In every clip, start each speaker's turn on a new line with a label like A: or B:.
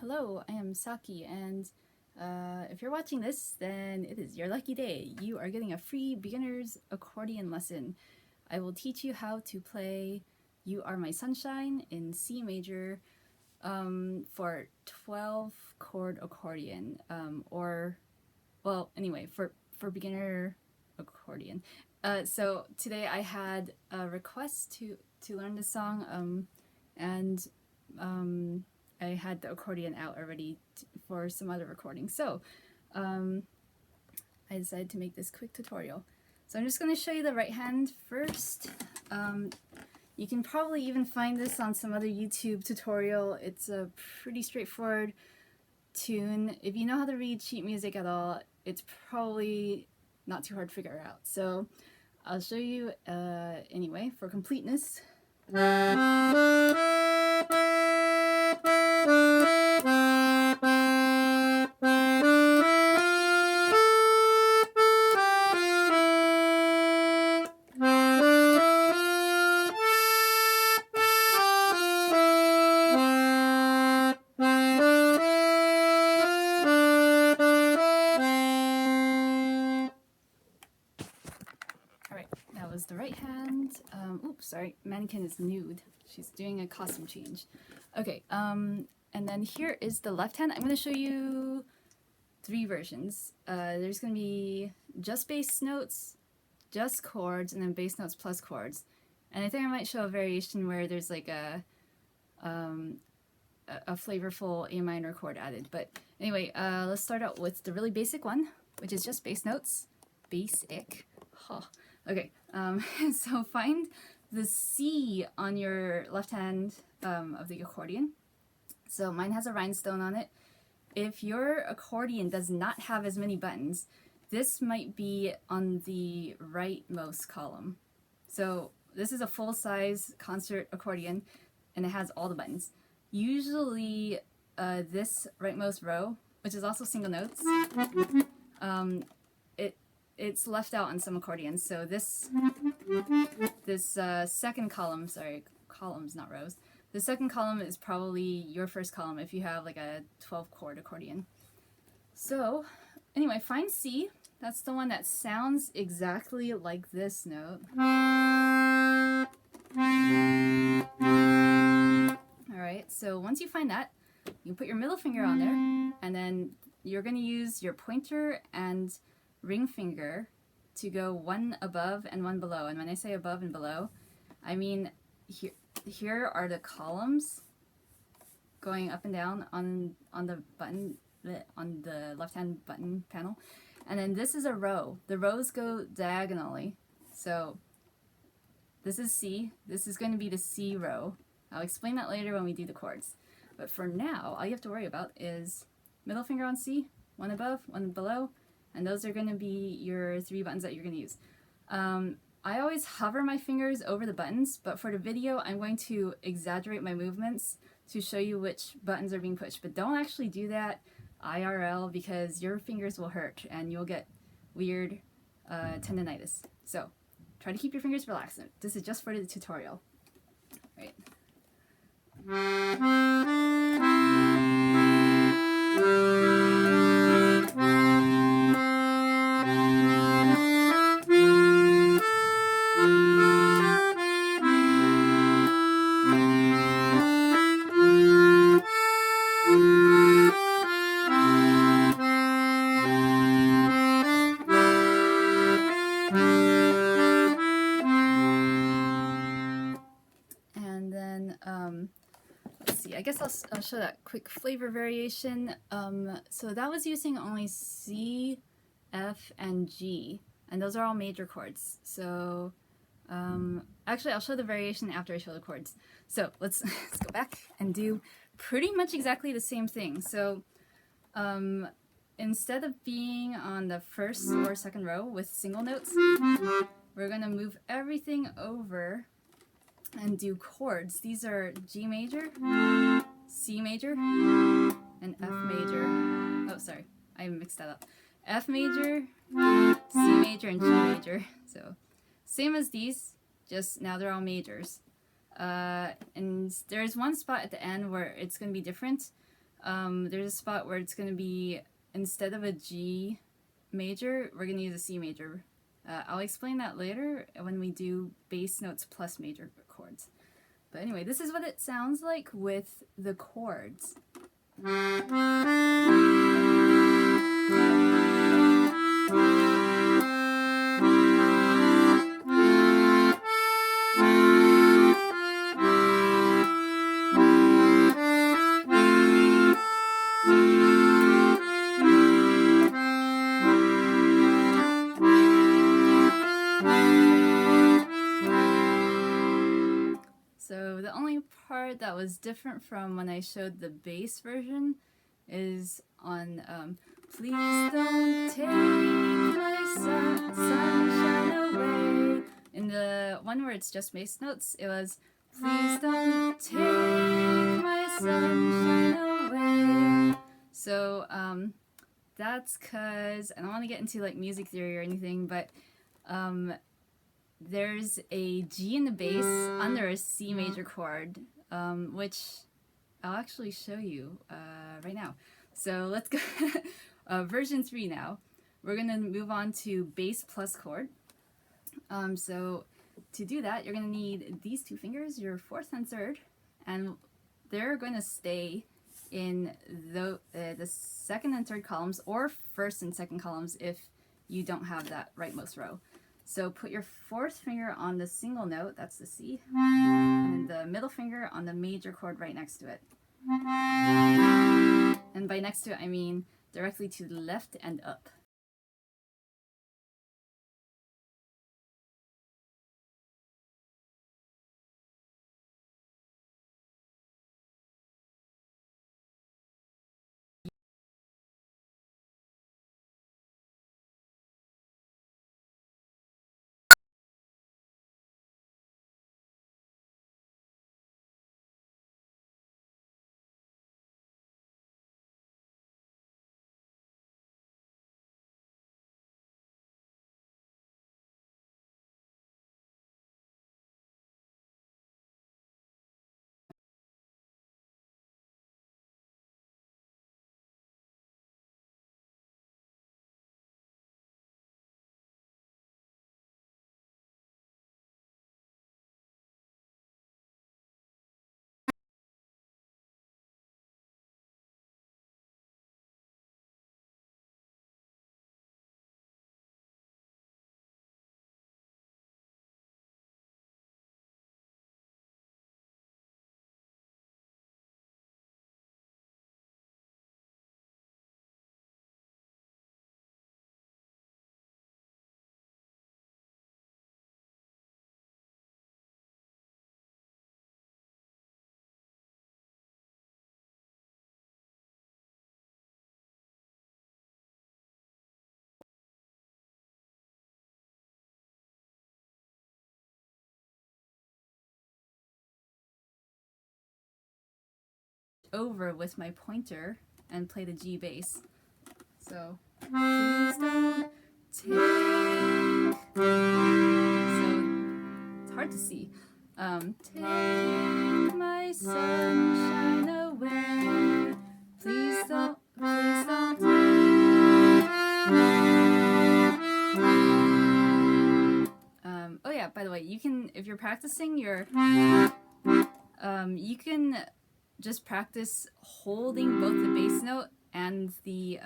A: Hello, I am Saki, and if you're watching this, then it is your lucky day. You are getting a free beginner's accordion lesson. I will teach you how to play You Are My Sunshine in C major for 12 chord accordion, for beginner accordion. So today I had a request to learn this song, and I had the accordion out already for some other recording. So I decided to make this quick tutorial. So I'm just going to show you the right hand first. You can probably even find this on some other YouTube tutorial. It's a pretty straightforward tune. If you know how to read sheet music at all, it's probably not too hard to figure out. So I'll show you anyway for completeness. Alright, that was the right hand. Oops, sorry, mannequin is nude. She's doing a costume change. Okay, and then here is the left hand. I'm going to show you three versions. There's going to be just bass notes, just chords, and then bass notes plus chords. And I think I might show a variation where there's like a flavorful A minor chord added. But anyway, let's start out with the really basic one, which is just bass notes. Basic. Huh. Okay, so find the C on your left hand of the accordion. So mine has a rhinestone on it. If your accordion does not have as many buttons, this might be on the rightmost column. So this is a full-size concert accordion, and it has all the buttons. Usually this rightmost row, which is also single notes, it's left out on some accordions. So this second column, sorry, columns, not rows. The second column is probably your first column if you have like a 12 chord accordion. So anyway, find C. That's the one that sounds exactly like this note. Alright, so once you find that, you put your middle finger on there, and then you're going to use your pointer and ring finger to go one above and one below. And when I say above and below, I mean here are the columns going up and down on the button, on the left hand button panel, and then this is a row. The rows go diagonally. So this is C. This is going to be the C row. I'll explain that later when we do the chords. But for now, all you have to worry about is middle finger on C, one above, one below, and those are going to be your three buttons that you're going to use. I always hover my fingers over the buttons, but for the video, I'm going to exaggerate my movements to show you which buttons are being pushed. But don't actually do that IRL because your fingers will hurt and you'll get weird tendonitis. So try to keep your fingers relaxed. This is just for the tutorial. Right. Let's see, I guess I'll show that quick flavor variation. So that was using only C, F, and G, and those are all major chords. So actually I'll show the variation after I show the chords. So let's go back and do pretty much exactly the same thing. So instead of being on the first or second row with single notes, we're going to move everything over and do chords. These are G major, C major, and F major. Oh, sorry, I mixed that up. F major, C major, and G major. So same as these, just now they're all majors. And there's one spot at the end where it's going to be different. there's a spot where it's going to be, instead of a G major, we're going to use a C major. I'll explain that later when we do bass notes plus major chords. But anyway, this is what it sounds like with the chords. So the only part that was different from when I showed the bass version is on please don't take my sunshine away. In the one where it's just bass notes, it was please don't take my sunshine away. So that's because I don't want to get into like music theory or anything, but there's a G in the bass under a C major chord, which I'll actually show you right now. So let's go version 3 now. We're going to move on to bass plus chord. So to do that, you're going to need these two fingers, your 4th and 3rd, and they're going to stay in the 2nd and 3rd columns, or 1st and 2nd columns if you don't have that rightmost row. So put your 4th finger on the single note, that's the C, and the middle finger on the major chord right next to it. And by next to it, I mean directly to the left and up. Over with my pointer and play the G bass. So please don't take. So it's hard to see. Take my sunshine away. Please don't. Please don't. Oh yeah. By the way, you can, if you're practicing your, you can just practice holding both the bass note and the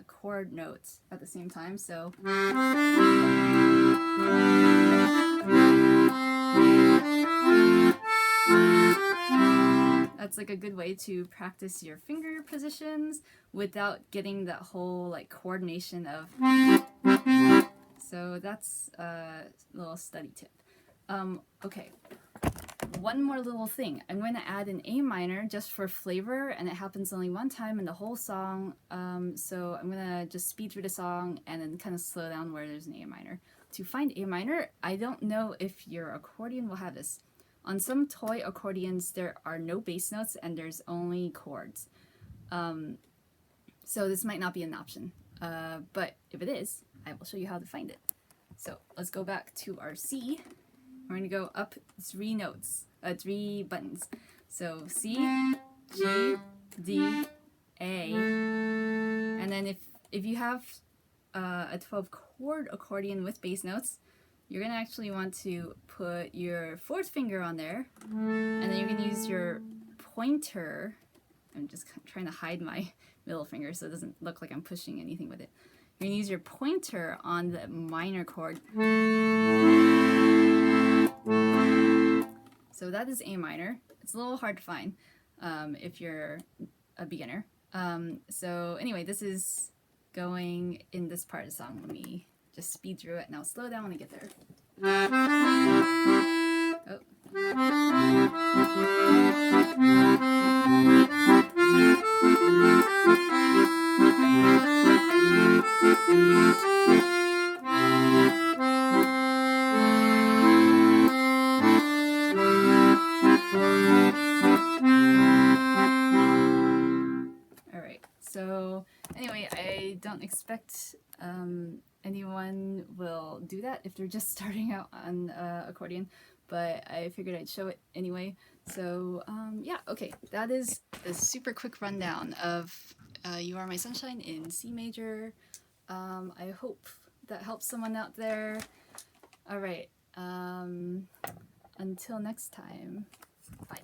A: chord notes at the same time. So that's like a good way to practice your finger positions without getting that whole like coordination of. So that's a little study tip. Okay. One more little thing. I'm going to add an A minor just for flavor, and it happens only one time in the whole song. So I'm going to just speed through the song and then kind of slow down where there's an A minor. To find A minor, I don't know if your accordion will have this. On some toy accordions, there are no bass notes and there's only chords. So this might not be an option. But if it is, I will show you how to find it. So let's go back to our C. We're going to go up 3 notes, 3 buttons. So C, G, D, A. And then if you have a 12 chord accordion with bass notes, you're going to actually want to put your fourth finger on there, and then you're going to use your pointer. I'm just trying to hide my middle finger so it doesn't look like I'm pushing anything with it. You're going to use your pointer on the minor chord. So that is A minor. It's a little hard to find if you're a beginner. So anyway, this is going in this part of the song. Let me just speed through it and I'll slow down when I get there. Oh. Alright, so anyway, I don't expect anyone will do that if they're just starting out on accordion, but I figured I'd show it anyway. So yeah, okay, that is a super quick rundown of You Are My Sunshine in C major. I hope that helps someone out there. Alright, until next time, bye.